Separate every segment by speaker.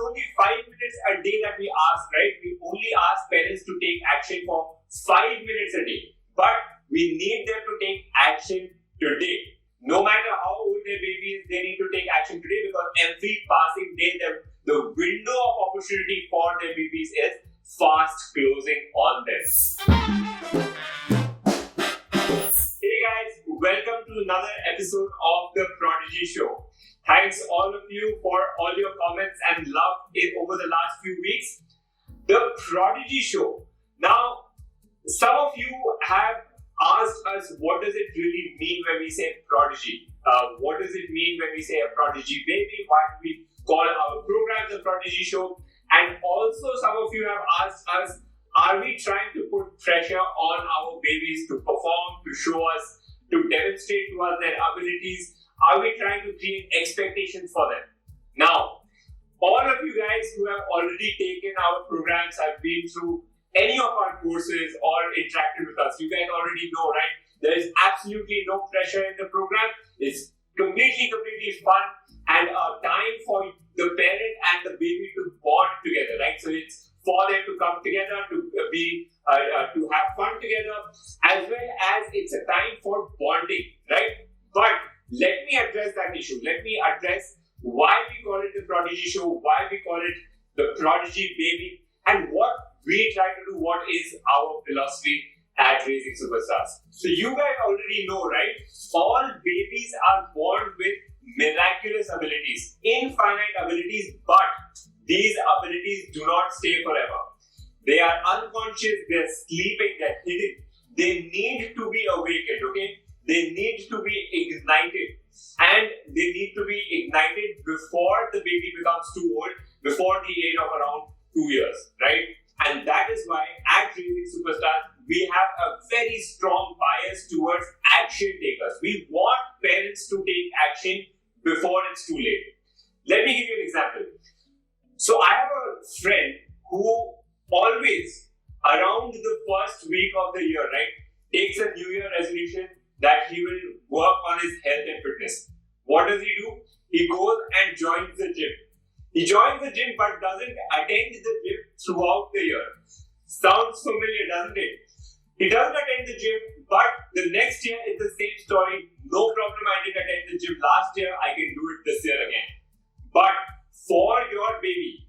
Speaker 1: only 5 minutes a day that we ask, right? We only ask parents to take action for 5 minutes a day. But we need them to take action today. No matter how old their baby is, they need to take action today, because every passing day, the window of opportunity for their babies is fast closing on them. Hey guys, welcome to another episode of the Prodigy Show. Thanks all of you for all your comments and love over the last few weeks. The Prodigy Show. Now, some of you have asked us, what does it really mean when we say prodigy? What does it mean when we say a prodigy baby? Why do we call our program the Prodigy Show? And also some of you have asked us, are we trying to put pressure on our babies to perform, to show us, to demonstrate to us their abilities? Are we trying to create expectations for them? Now, all of you guys who have already taken our programs, have been through any of our courses or interacted with us, you guys already know, right? There is absolutely no pressure in the program. It's completely fun and a time for the parent and the baby to bond together, right? So it's for them to come together, to have fun together, as well as it's a time for bonding, right? But let me address that issue. Let me address why we call it the Prodigy Show, why we call it the Prodigy Baby, and what we try to do, what is our philosophy at Raising Superstars. So you guys already know, right? All babies are born with miraculous abilities, infinite abilities, but these abilities do not stay forever. They are unconscious, they're sleeping, they're hidden. They need to be awakened, okay? They need to be ignited. And they need to be ignited before the baby becomes too old, before the age of around 2 years, right? And that is why at Raising Superstars, we have a very strong bias towards action takers. We want parents to take action before it's too late. Let me give you an example. So I have a friend who always, around the first week of the year, right, takes a New Year resolution that he will work on his health and fitness. What does he do? He goes and joins the gym. He joins the gym but doesn't attend the gym throughout the year. Sounds familiar, doesn't it? He doesn't attend the gym, but the next year is the same story. No problem, I didn't attend the gym last year, I can do it this year again. But for your baby,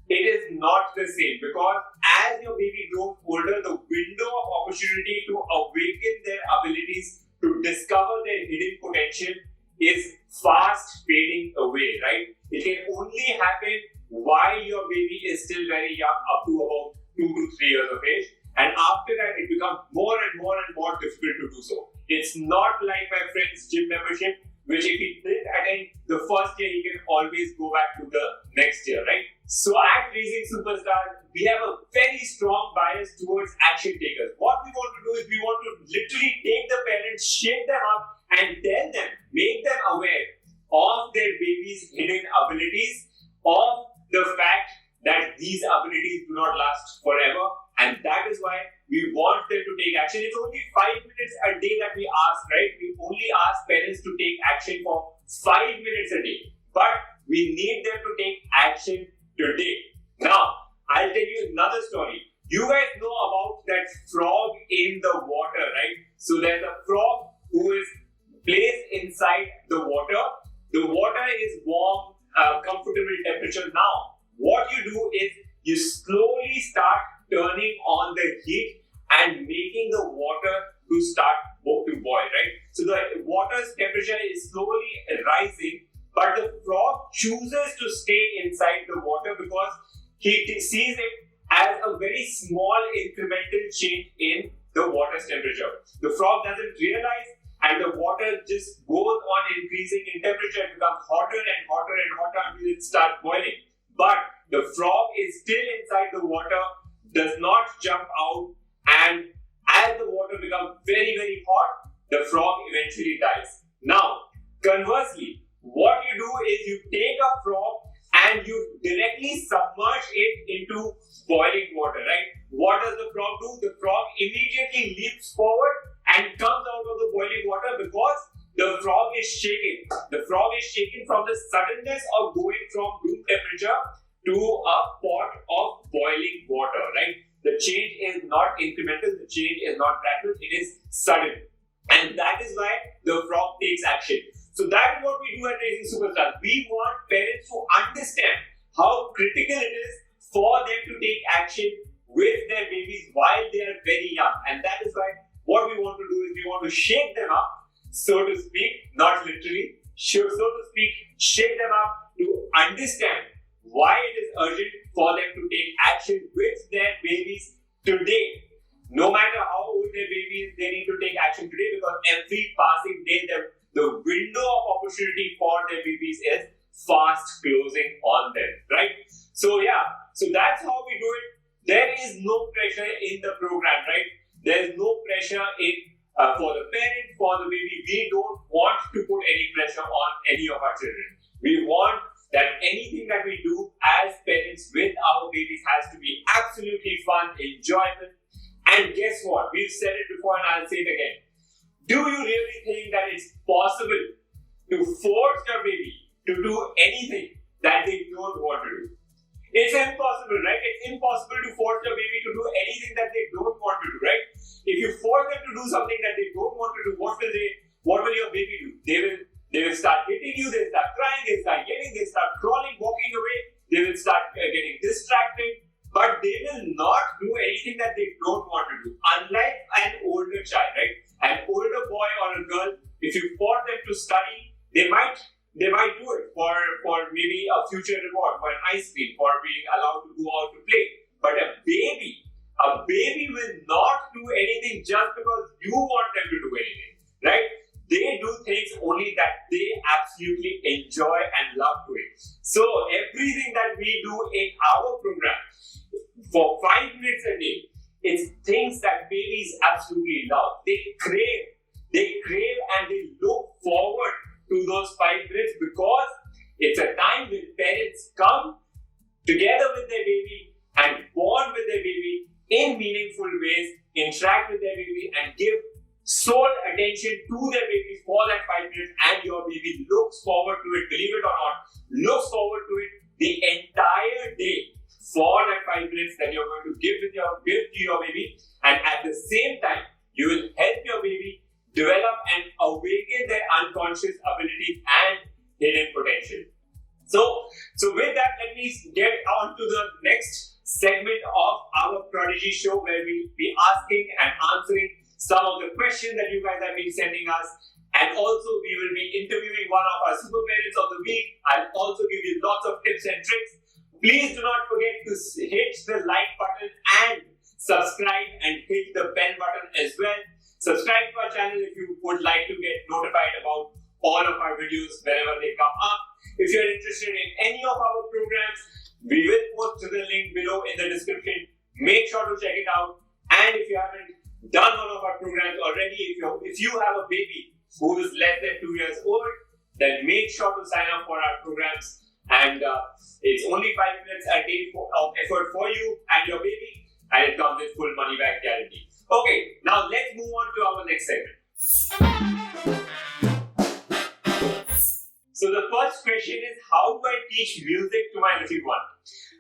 Speaker 1: it is not the same, because as your baby grows older, the window of opportunity to awaken their abilities, to discover their hidden potential is fast fading away, right? It can only happen while your baby is still very young, up to about 2 to 3 years of age. And after that, it becomes more and more difficult to do so. It's not like my friend's gym membership, which if he did attend the first year, he can always go back to the next year, right? So at Raising Superstars, we have a very strong bias towards action takers. What we want to do is we want to literally take the parents, shake them up, and tell them, make them aware of their baby's hidden abilities, of the fact that these abilities do not last forever. And that is why we want them to take action. It's only 5 minutes a day that we ask, right? We only ask parents to take action for 5 minutes a day. But we need them to take action today. Now, I'll tell you another story. You guys know about that frog in the water, right? So there's a frog who is placed inside the water. The water is warm, comfortable temperature. Now, what you do is you slowly start turning on the heat and making the water to start to boil, right? So the water's temperature is slowly rising, but the frog chooses to stay inside the water because he sees it as a very small incremental change in the water's temperature. The frog doesn't realize, and the water just goes on increasing in temperature. It becomes hotter and hotter and hotter until it starts boiling. But the frog is still inside the water, does not jump out, and as the water becomes very, very hot, the frog eventually dies. Now, conversely, what you do is you take a frog and you directly submerge it into boiling water, right? What does the frog do? The frog immediately leaps forward and comes out of the boiling water because the frog is shaken. The frog is shaken from the suddenness of going from room temperature to a pot of boiling water, right? The change is not incremental, the change is not gradual, it is sudden. And that is why the frog takes action. So that is what we do at Raising Superstars. We want parents to understand how critical it is for them to take action with their babies while they are very young. And that is why what we want to do is we want to shake them up, so to speak, not literally, so to speak, shake them up to understand why it is urgent for them to take action with their babies today. No matter how old their baby is, they need to take action today, because every passing day, the window of opportunity for their babies is fast closing on them, right? So that's how we do it. There is no pressure in the program, right? There is no pressure for the parent, for the baby. We don't want to put any pressure on any of our children. We want that anything that we do as parents with our babies has to be absolutely fun, enjoyable. And guess what? We've said it before and I'll say it again. Do you really think that it's possible to force your baby to do anything that they don't want to do? It's impossible, right? It's impossible to force your baby to do anything that they don't want to do, right? If you force them to do something that they don't want to do, what will your baby do? They will start hitting you, they'll start crying, they'll start yelling, they'll start crawling, walking away, they will start getting distracted, but they will not do anything that they don't want to do. Unlike an older child, right? An older boy or a girl, if you force them to study, they might do it for maybe a future reward, for an ice cream, for being allowed to go out to play. But a baby will not do anything just because you want them to do anything, right? They do things only that they absolutely enjoy and love doing. So everything that we do in our program for 5 minutes a day, it's things that babies absolutely love. They crave and they look forward to those 5 minutes, because it's a time when parents come together with their baby and bond with their baby in meaningful ways, interact with their baby and give sole attention to their babies for that 5 minutes, and your baby looks forward to it, believe it or not, looks forward to it the entire day for that 5 minutes that you're going to give to your baby. And at the same time, you will help your baby develop and awaken their unconscious abilities and hidden potential. So with that, let me get on to the next segment of our Prodigy Show, where we'll be asking and answering some of the questions that you guys have been sending us. And also, we will be interviewing one of our super parents of the week. I'll also give you lots of tips and tricks. Please do not forget to hit the like button and subscribe, and hit the bell button as well. Subscribe to our channel if you would like to get notified about all of our videos whenever they come up. If you're interested in any of our programs, we will post the link below in the description. Make sure to check it out. And if you haven't done one of our programs already, if you have a baby who is less than 2 years old, then make sure to sign up for our programs. And it's only 5 minutes a day of effort for you and your baby, and it comes with full money back guarantee. Okay, now let's move on to our next segment. So the first question is, how do I teach music to my little one?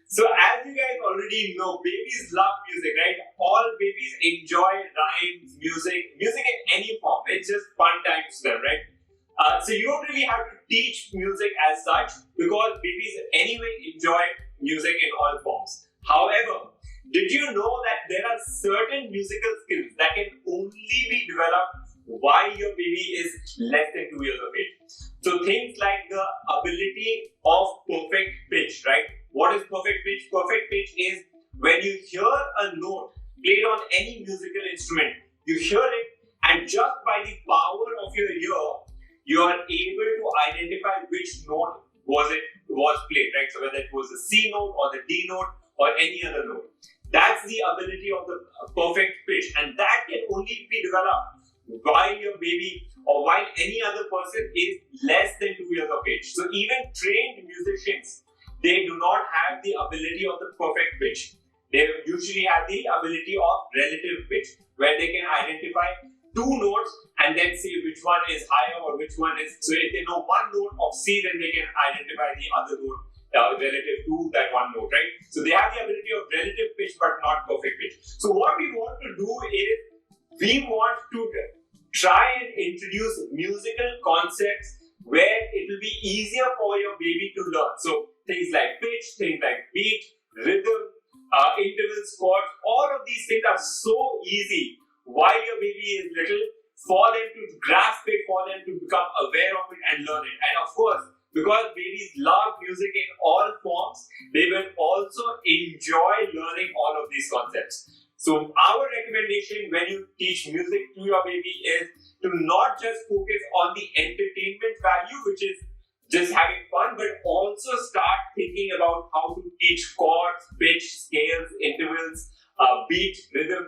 Speaker 1: So as you guys already know, babies love music, right? All babies enjoy rhymes, music in any form. It's just fun times to them, right? So you don't really have to teach music as such, because babies anyway enjoy music in all forms. However, did you know that there are certain musical skills that can only be developed while your baby is less than 2 years of age? So things like the ability of perfect pitch, right? What is perfect pitch? Perfect pitch is when you hear a note played on any musical instrument, you hear it, and just by the power of your ear, you are able to identify which note was played, right? So whether it was the C note or the D note or any other note. That's the ability of the perfect pitch, and that can only be developed while your baby or while any other person is less than 2 years of age. So even trained musicians, they do not have the ability of the perfect pitch. They usually have the ability of relative pitch, where they can identify two notes and then say which one is higher or which one is. So if they know one note of C, then they can identify the other note relative to that one note, right? So they have the ability of relative pitch but not perfect pitch. So what we want to do is we want to try and introduce musical concepts where it will be easier for your baby to learn. So things like pitch, things like beat, rhythm, intervals, chords, all of these things are so easy while your baby is little for them to grasp it, for them to become aware of it and learn it. And of course, because babies love music in all forms, they will also enjoy learning all of these concepts. So our recommendation when you teach music to your baby is to not just focus on the entertainment value, which is just having fun, but also start thinking about how to teach chords, pitch, scales, intervals, beat, rhythm,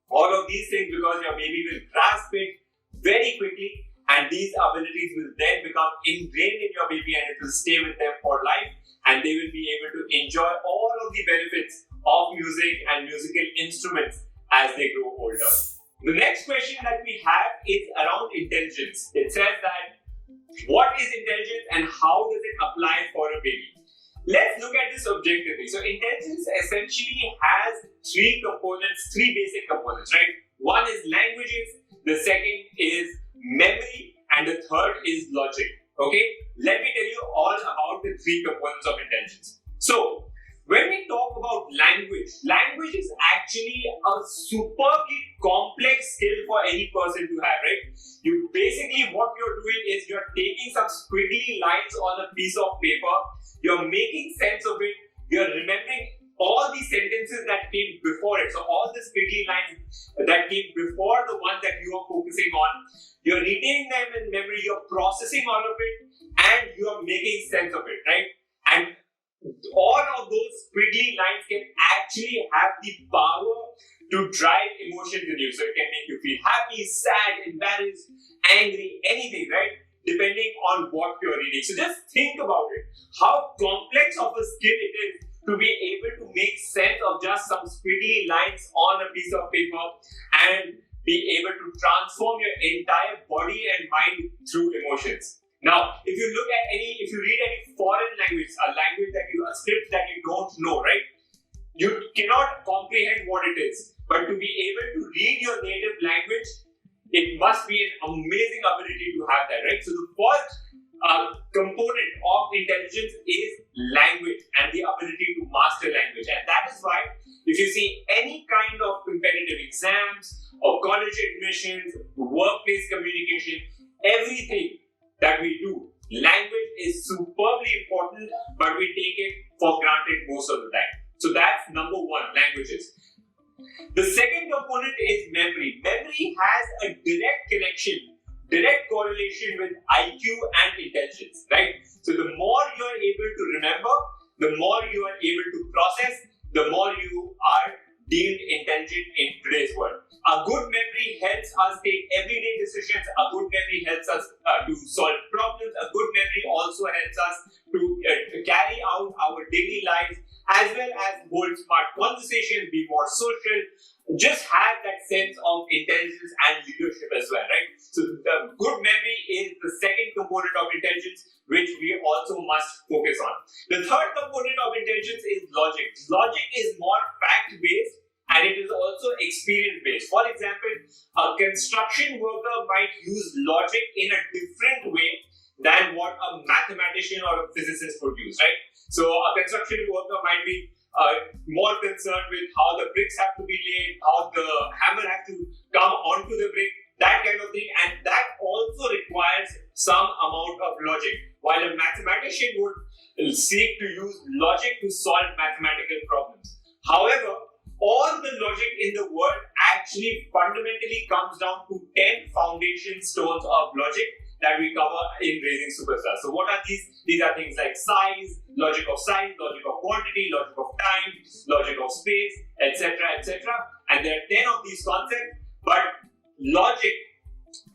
Speaker 1: all of these things, because your baby will grasp it very quickly, and these abilities will then become ingrained in your baby and it will stay with them for life, and they will be able to enjoy all of the benefits of music and musical instruments as they grow older. The next question that we have is around intelligence. It says that what is intelligence and how does it apply for a baby? Let's look at this objectively. So intelligence essentially has three basic components, right? One is languages, the second is memory, and the third is logic. Okay, let me tell you all about the three components of intelligence. So when we talk about language is actually a superbly complex skill for any person to have, right? You basically, what you're doing is you're taking some squiggly lines on a piece of paper, you're making sense of it, you're remembering all the sentences that came before it. So all the squiggly lines that came before the one that you are focusing on, you're retaining them in memory, you're processing all of it, and you're making sense of it, right? And all of those squiggly lines can actually have the power to drive emotions in you. So it can make you feel happy, sad, embarrassed, angry, anything, right? Depending on what you're reading. So just think about it. How complex of a skill it is to be able to make sense of just some squiggly lines on a piece of paper and be able to transform your entire body and mind through emotions. Now, if you read any foreign language, a script that you don't know, right? You cannot comprehend what it is. But to be able to read your native language, it must be an amazing ability to have that, right? So the first component of intelligence is language and the ability to master language. And that is why if you see any kind of competitive exams or college admissions, workplace communication, everything that we do, language is superbly important, but we take it for granted most of the time. So that's number one, languages. The second component is memory. Memory has a direct correlation with IQ and intelligence, right? So the more you are able to remember, the more you are able to process, the more you are deemed intelligent in today's world. A good memory helps us take everyday decisions. A good memory helps us to solve problems. A good memory also helps us to carry out our daily lives, as well as hold smart conversations, be more social, just have that sense of intelligence and leadership as well, right? So the good memory is the second component of intelligence, which we also must focus on. The third component of intelligence is logic. Logic is more fact-based, and it is also experience-based. For example, a construction worker might use logic in a different way than what a mathematician or a physicist would use, right? So a construction worker might be more concerned with how the bricks have to be laid, how the hammer has to come onto the brick, that kind of thing, and that also requires some amount of logic. While a mathematician would seek to use logic to solve mathematical problems. However, all the logic in the world actually fundamentally comes down to 10 foundation stones of logic that we cover in Raising Superstars. So what are these? These are things like logic of size, logic of quantity, logic of time, logic of space, etc., etc. And there are 10 of these concepts, but logic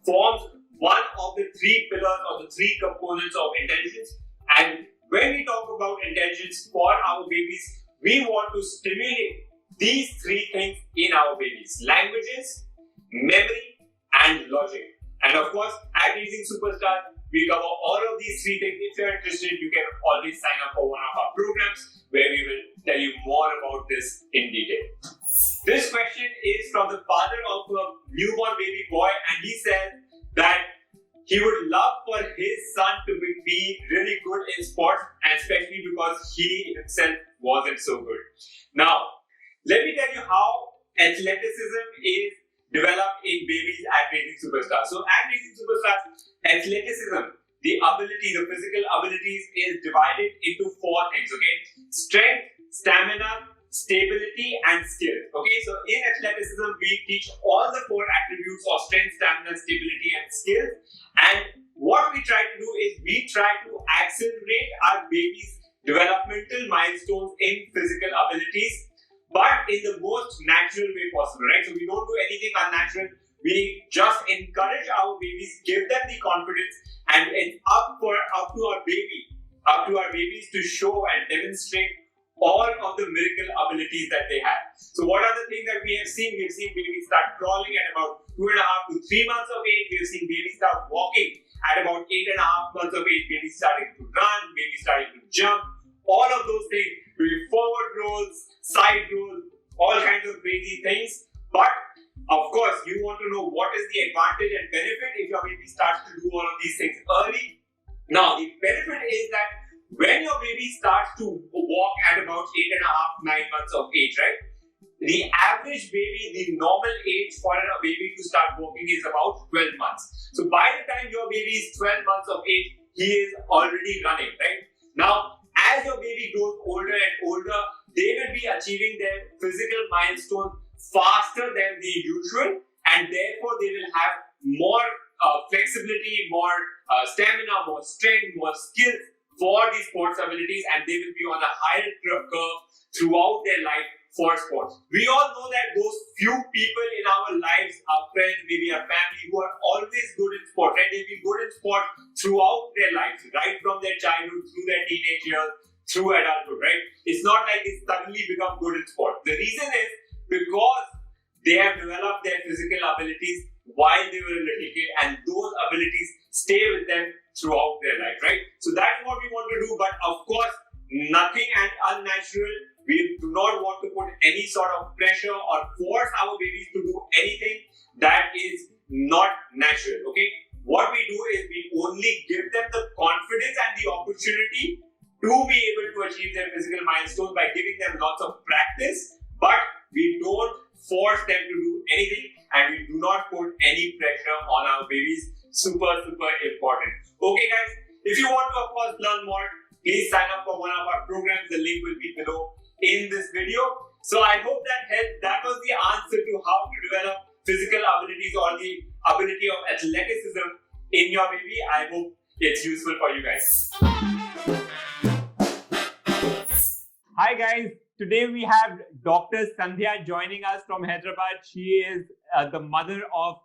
Speaker 1: forms one of the three pillars or the three components of intelligence. And when we talk about intelligence for our babies, we want to stimulate these three things in our babies: languages, memory, and logic. And of course, at Raising Superstars, We cover all of these three things. If you're interested, you can always sign up for one of our programs where we will tell you more about this in detail. This question is from the father of a newborn baby boy, and he says that he would love for his son to be really good in sports, and especially because he himself wasn't so good. Now, let me tell you how athleticism is developed in babies at Raging Superstars. So at Raging Superstars, athleticism, the ability, the physical abilities is divided into four things, okay? Strength, stamina, stability and skill. Okay, so in athleticism, we teach all the four attributes of strength, stamina, stability and skill. And what we try to do is we try to accelerate our baby's developmental milestones in physical abilities, but in the most natural way possible, right? So we don't do anything unnatural. We just encourage our babies, give them the confidence, and it's up to our babies to show and demonstrate all of the miracle abilities that they have. So what are the things that we have seen? We have seen babies start crawling at about 2.5 to 3 months of age. We have seen babies start walking at about 8.5 months of age. Babies starting to run, babies starting to jump. All of those things, doing forward rolls, side rolls, all kinds of crazy things. But of course, you want to know what is the advantage and benefit if your baby starts to do all of these things early. Now, the benefit is that when your baby starts to walk at about 8.5, 9 months of age, right? The average baby, the normal age for a baby to start walking is about 12 months. So by the time your baby is 12 months of age, he is already running, right? Now, as your baby grows older and older, they will be achieving their physical milestones faster than the usual, and therefore they will have more flexibility, more stamina, more strength, more skills for these sports abilities, and they will be on a higher curve throughout their life for sports. We all know that those few people in our lives, our friends, maybe our family, who are always good in sport, right? They've been good in sport throughout their lives, right from their childhood, through their teenage years, through adulthood, right? It's not like they suddenly become good in sport. The reason is because they have developed their physical abilities while they were a little kid, and those abilities stay with them throughout their life, right? So that is what we want to do, but of course, nothing unnatural. We do not want to put any sort of pressure or force our babies to do anything that is not natural, okay? What we do is we only give them the confidence and the opportunity to be able to achieve their physical milestones by giving them lots of practice, but we don't force them to do anything, and we do not put any pressure on our babies. Super important. Okay guys, if you want to of course learn more, please sign up for one of our programs. The link will be below in this video. So I hope that helped. That was the answer to how to develop physical abilities or the ability of athleticism in your baby. I hope it's useful for you guys. Hi guys, today we have Dr. Sandhya joining us from Hyderabad. She is the mother of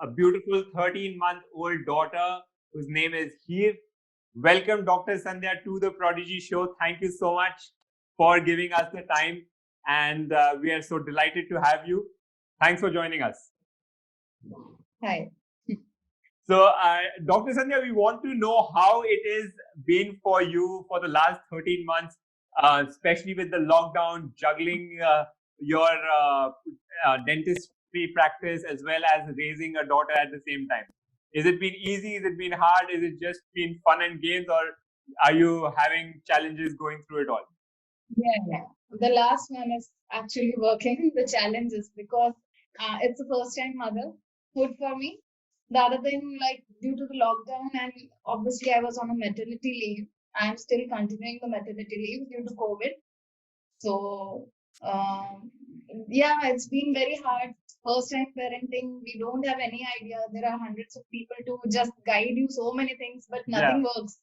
Speaker 1: a beautiful 13-month-old daughter whose name is Heer. Welcome, Dr. Sandhya, to the Prodigy Show. Thank you so much for giving us the time, and we are so delighted to have you. Thanks for joining us.
Speaker 2: Hi.
Speaker 1: So, Dr. Sandhya, we want to know how it is been for you for the last 13 months, especially with the lockdown, juggling your dentistry practice as well as raising a daughter at the same time. Is it been easy? Is it been hard? Is it just been fun and games, or are you having challenges going through it all?
Speaker 2: Yeah. The last one is actually working. The challenge is because it's the first time motherhood for me. The other thing, like due to the lockdown, and obviously I was on a maternity leave. I'm still continuing the maternity leave due to COVID. So yeah, it's been very hard. First time parenting, we don't have any idea. There are hundreds of people to just guide you so many things, but nothing works.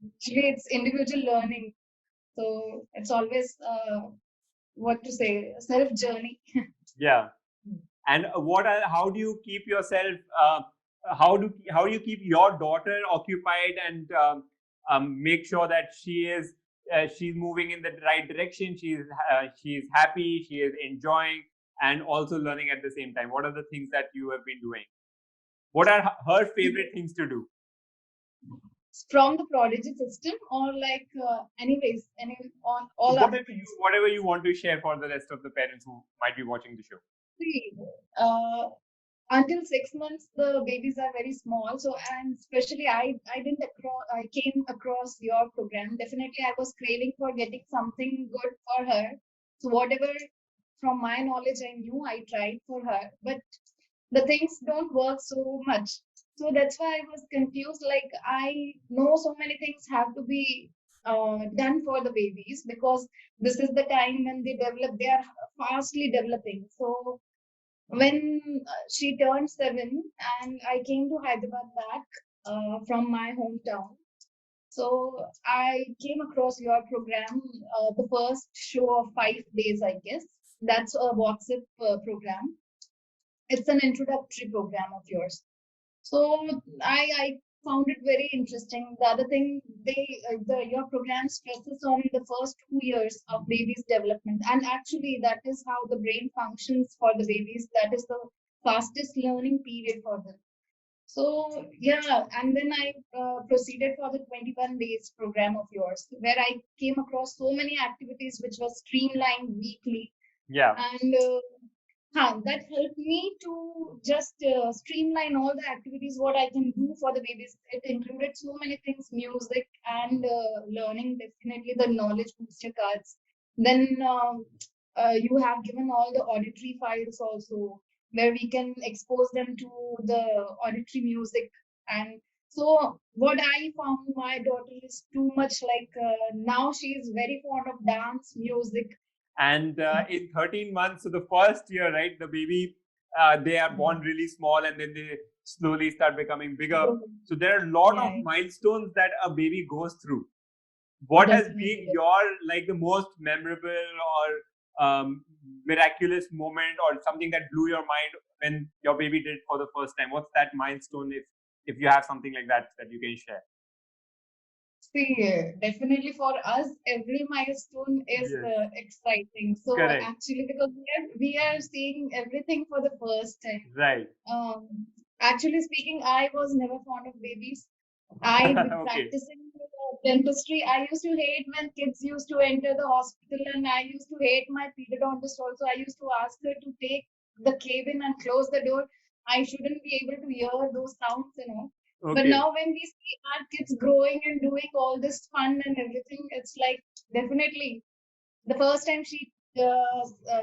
Speaker 2: Actually, it's individual learning. So it's always what to say, self journey.
Speaker 1: Yeah. And how do you keep yourself? How do you keep your daughter occupied and make sure that she's moving in the right direction? She's happy. She is enjoying and also learning at the same time. What are the things that you have been doing? What are her favorite things to do?
Speaker 2: from the Prodigy system, or like anyways, any on all other things.
Speaker 1: Whatever you want to share for the rest of the parents who might be watching the show.
Speaker 2: See, until 6 months, the babies are very small. So, and especially I came across your program. Definitely, I was craving for getting something good for her. So, whatever from my knowledge I knew, I tried for her. But the things don't work so much. So that's why I was confused. Like, I know so many things have to be done for the babies, because this is the time when they are fastly developing. So when she turned 7 and I came to Hyderabad back from my hometown. So I came across your program, the first show of 5 days, I guess. That's a WhatsApp program. It's an introductory program of yours. So I found it very interesting. The other thing, your program stresses on the first 2 years of baby's development, and actually that is how the brain functions for the babies. That is the fastest learning period for them. So yeah, and then I proceeded for the 21 days program of yours, where I came across so many activities which was streamlined weekly.
Speaker 1: Yeah.
Speaker 2: And that helped me to just streamline all the activities what I can do for the babies. It included so many things: music and learning, definitely the knowledge booster cards. Then you have given all the auditory files also, where we can expose them to the auditory music. And so what I found, my daughter is too much like, now she is very fond of dance music.
Speaker 1: And in 13 months, so the first year, right, the baby, they are born really small and then they slowly start becoming bigger. So there are a lot of milestones that a baby goes through. What has been your, like, the most memorable or miraculous moment, or something that blew your mind when your baby did for the first time? What's that milestone, if you have something like that you can share?
Speaker 2: See, definitely for us, every milestone is exciting. So
Speaker 1: Correct.
Speaker 2: Actually, because we are seeing everything for the first time.
Speaker 1: Right.
Speaker 2: Actually speaking, I was never fond of babies. I practicing dentistry. I used to hate when kids used to enter the hospital, and I used to hate my periodontist also. I used to ask her to take the cabin and close the door. I shouldn't be able to hear those sounds, you know. But now when we see our kids growing and doing all this fun and everything, it's like, definitely the first time she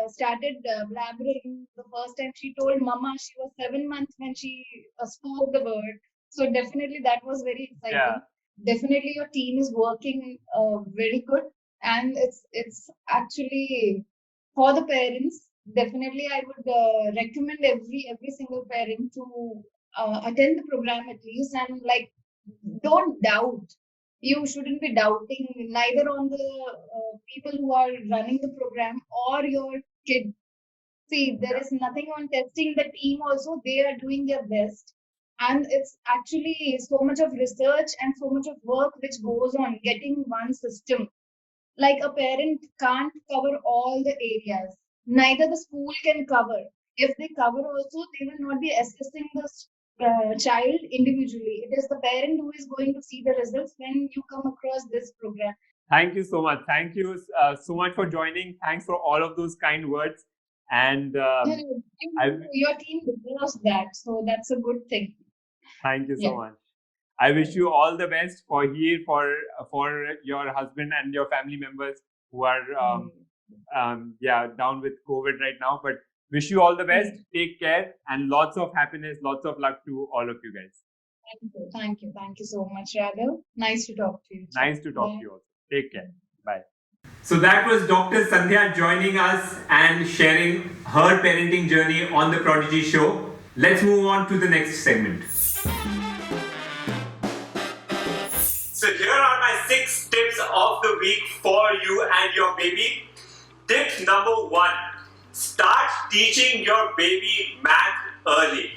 Speaker 2: started blabbering, the first time she told mama, she was 7 months when she spoke the word. So definitely that was very exciting. Definitely your team is working very good, and it's actually for the parents. Definitely I would recommend every single parent to attend the program at least, and like, don't doubt. You shouldn't be doubting neither on the people who are running the program or your kid. See, there is nothing on testing. The team also, they are doing their best, and it's actually so much of research and so much of work which goes on getting one system. Like, a parent can't cover all the areas, neither the school can cover. If they cover also, they will not be assessing the child individually. It is the parent who is going to see the results when you come across this program.
Speaker 1: Thank you so much. Thank you so much for joining. Thanks for all of those kind words. And
Speaker 2: your team deserves that, so that's a good thing.
Speaker 1: Thank you so much. I wish you all the best for your husband and your family members who are down with COVID right now. But wish you all the best. Take care, and lots of happiness, lots of luck to all of you guys.
Speaker 2: Thank you so much, Raghav. Nice to talk to you.
Speaker 1: Nice to talk to you also. Take care. Bye. So that was Dr. Sandhya joining us and sharing her parenting journey on the Prodigy Show. Let's move on to the next segment. So here are my 6 tips of the week for you and your baby. Tip number 1. Start teaching your baby math early.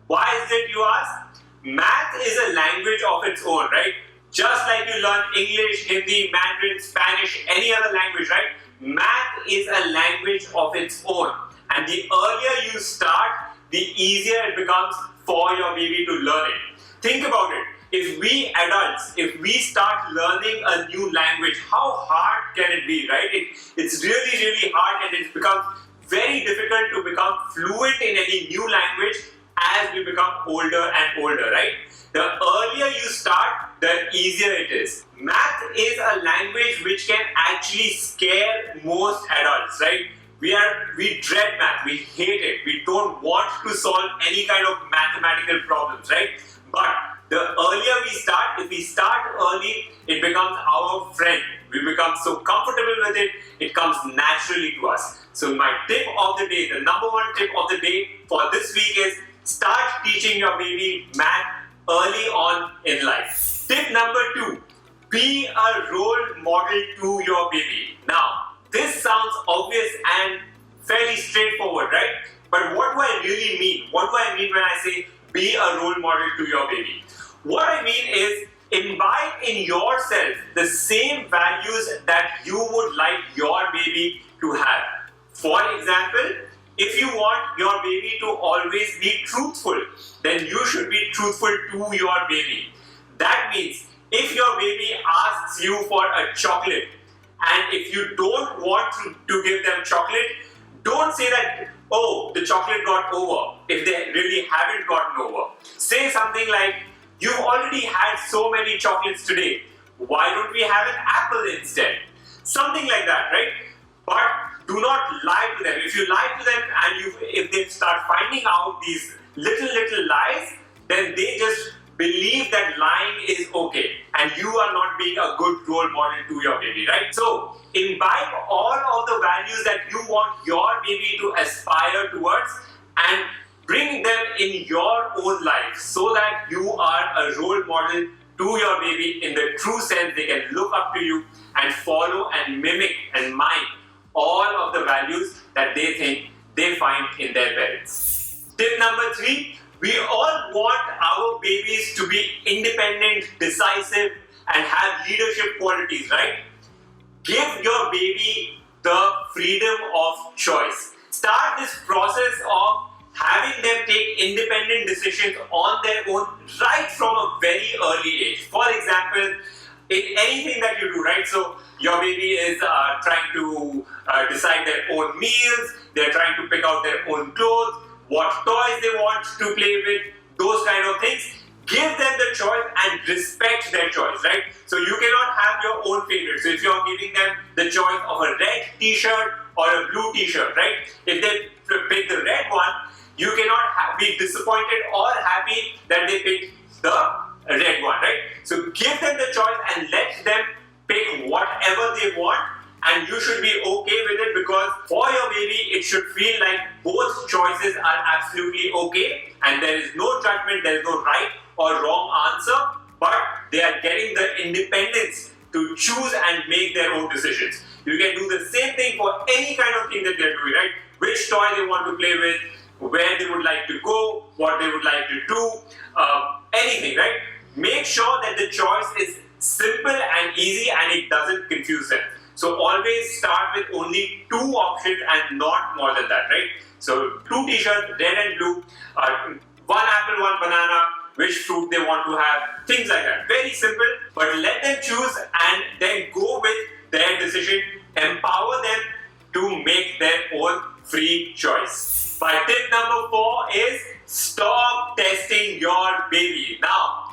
Speaker 1: Why is it, you ask? Math is a language of its own, right? Just like you learn English, Hindi, Mandarin, Spanish, any other language, right? Math is a language of its own. And the earlier you start, the easier it becomes for your baby to learn it. Think about it. if we adults, if we start learning a new language, how hard can it be, right? It's really, really hard, and it becomes very difficult to become fluent in any new language as we become older and older, right? The earlier you start, the easier it is. Math is a language which can actually scare most adults, right? We dread math, we hate it, we don't want to solve any kind of mathematical problems, right? But the earlier we start, if we start early, it becomes our friend. We become so comfortable with it, it comes naturally to us. So my tip of the day, the number one tip of the day for this week is start teaching your baby math early on in life. Tip number 2, be a role model to your baby. Now, this sounds obvious and fairly straightforward, right? But what do I really mean? What do I mean when I say be a role model to your baby? What I mean is imbibe in yourself the same values that you would like your baby to have. For example, if you want your baby to always be truthful, then you should be truthful to your baby. That means if your baby asks you for a chocolate, and if you don't want to give them chocolate, don't say that, oh, the chocolate got over, if they really haven't gotten over. Say something like, you've already had so many chocolates today, why don't we have an apple instead? Something like that, right? But do not lie to them. If you lie to them and if they start finding out these little lies, then they just believe that lying is okay and you are not being a good role model to your baby, right? So imbibe all of the values that you want your baby to aspire towards and bring them in your own life so that you are a role model to your baby in the true sense. They can look up to you and follow and mimic and mime all of the values that they think they find in their parents. Tip number 3, we all want our babies to be independent, decisive, and have leadership qualities, right? Give your baby the freedom of choice. Start this process of having them take independent decisions on their own right from a very early age. For example, in anything that you do, right? So your baby is trying to decide their own meals, they're trying to pick out their own clothes, what toys they want to play with, those kind of things. Give them the choice and respect their choice, right? So you cannot have your own favorite. So if you're giving them the choice of a red t-shirt or a blue t-shirt, right? If they pick the red one, you cannot be disappointed or happy that they picked the red one, right? So give them the choice and let them pick whatever they want, and you should be okay with it, because for your baby it should feel like both choices are absolutely okay and there is no judgment, there is no right or wrong answer, but they are getting the independence to choose and make their own decisions. You can do the same thing for any kind of thing that they are doing, right? Which toy they want to play with, where they would like to go, what they would like to do, anything, right? Make sure that the choice is simple and easy and it doesn't confuse them. So always start with only 2 options and not more than that, right? So 2 t-shirts, red and blue, 1 apple, 1 banana, which fruit they want to have, things like that. Very simple, but let them choose and then go with their decision. Empower them to make their own free choice. My tip number 4 is stop testing your baby. Now,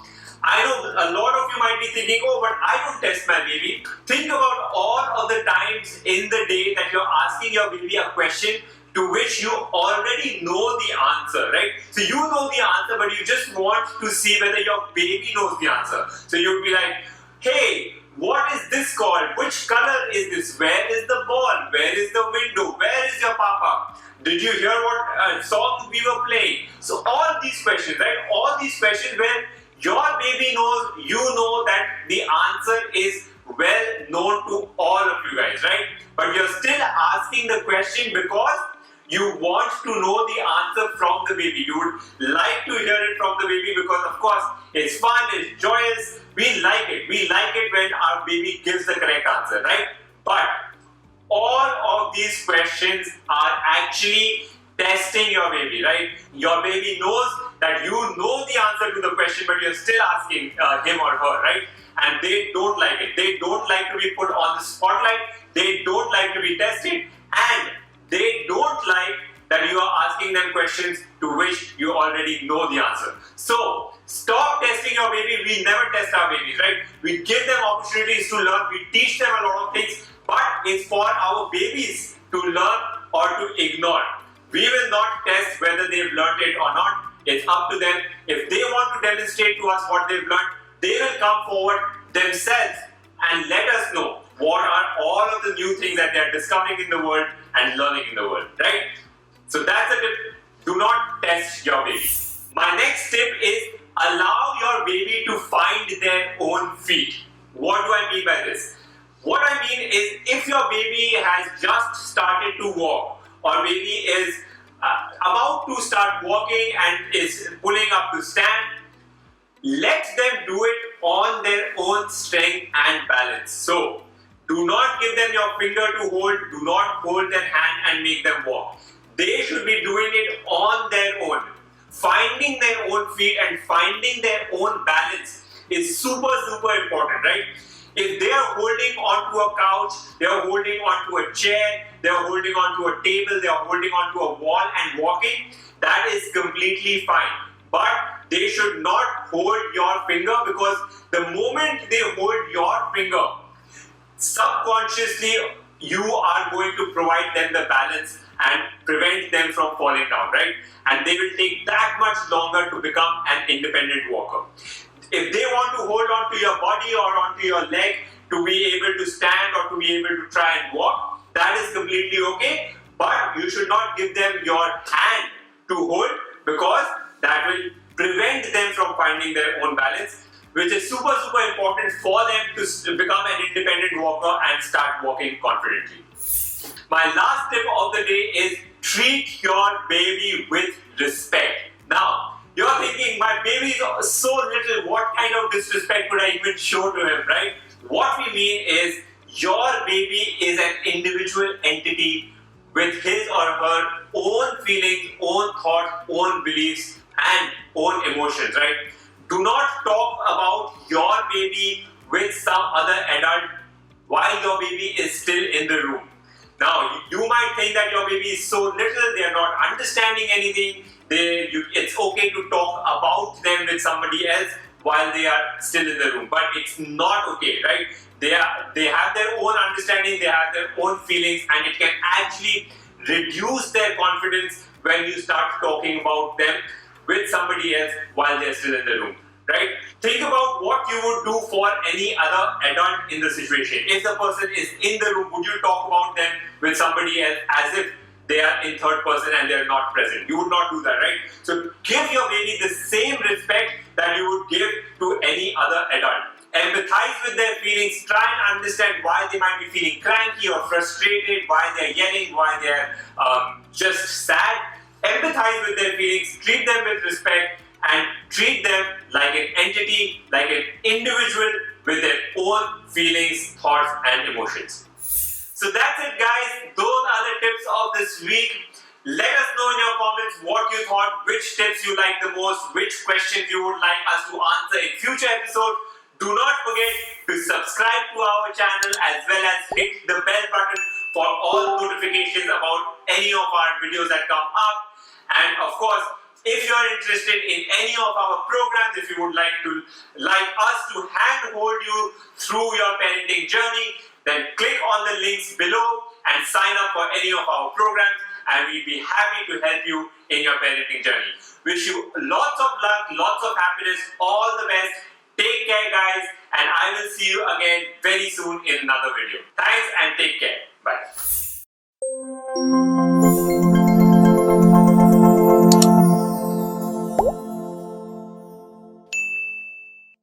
Speaker 1: I know a lot of you might be thinking, oh, but I don't test my baby. Think about all of the times in the day that you're asking your baby a question to which you already know the answer, right? So you know the answer, but you just want to see whether your baby knows the answer. So you'd be like, hey, what is this called? Which color is this? Where is the ball? Where is the window? Where is your papa? Did you hear what song we were playing? So all these questions, right? All these questions where your baby knows, you know that the answer is well known to all of you guys, right? But you're still asking the question because you want to know the answer from the baby. You would like to hear it from the baby because, of course, it's fun, it's joyous. We like it. We like it when our baby gives the correct answer, right? But all of these questions are actually testing your baby, right? Your baby knows that you know the answer to the question, but you're still asking him or her, right? And they don't like it. They don't like to be put on the spotlight. They don't like to be tested, and they don't like that you are asking them questions to which you already know the answer. So stop testing your baby. We never test our babies, right? We give them opportunities to learn. We teach them a lot of things, but it's for our babies to learn or to ignore. We will not test whether they've learned it or not. It's up to them. If they want to demonstrate to us what they've learned, they will come forward themselves and let us know what are all of the new things that they are discovering in the world and learning in the world, right? So that's a tip. Do not test your baby. My next tip is allow your baby to find their own feet. What do I mean by this? What I mean is, if your baby has just started to walk, or baby is about to start walking and is pulling up to stand, let them do it on their own strength and balance. So, do not give them your finger to hold, do not hold their hand and make them walk. They should be doing it on their own. Finding their own feet and finding their own balance is super important, right? If they are holding onto a couch, they are holding onto a chair, they are holding onto a table, they are holding onto a wall and walking, that is completely fine. But they should not hold your finger, because the moment they hold your finger, subconsciously you are going to provide them the balance and prevent them from falling down, right? And they will take that much longer to become an independent walker. If they want to hold on to your body or onto your leg to be able to stand or to be able to try and walk, that is completely okay. But you should not give them your hand to hold, because that will prevent them from finding their own balance, which is super important for them to become an independent walker and start walking confidently. My last tip of the day is treat your baby with respect. Now, you're thinking, my baby is so little, what kind of disrespect could I even show to him, right? What we mean is, your baby is an individual entity with his or her own feelings, own thoughts, own beliefs, and own emotions, right? Do not talk about your baby with some other adult while your baby is still in the room. Now, you might think that your baby is so little, they are not understanding anything, it's okay to talk about them with somebody else while they are still in the room, but it's not okay, right? They have their own understanding, they have their own feelings, and it can actually reduce their confidence when you start talking about them with somebody else while they're still in the room, right? Think about what you would do for any other adult in the situation. If the person is in the room, would you talk about them with somebody else as if they are in third person and they are not present? You would not do that, right? So give your baby the same respect that you would give to any other adult. Empathize with their feelings, try and understand why they might be feeling cranky or frustrated, why they're yelling, why they're just sad. Empathize with their feelings, treat them with respect, and treat them like an entity, like an individual with their own feelings, thoughts, and emotions. So that's it, guys. Those are the tips of this week. Let us know in your comments what you thought, which tips you like the most, which questions you would like us to answer in future episodes. Do not forget to subscribe to our channel, as well as hit the bell button for all notifications about any of our videos that come up. And of course, if you are interested in any of our programs, if you would like us to handhold you through your parenting journey, then click on the links below and sign up for any of our programs, and we'll be happy to help you in your parenting journey. Wish you lots of luck, lots of happiness, all the best. Take care, guys, and I will see you again very soon in another video. Thanks and take care. Bye.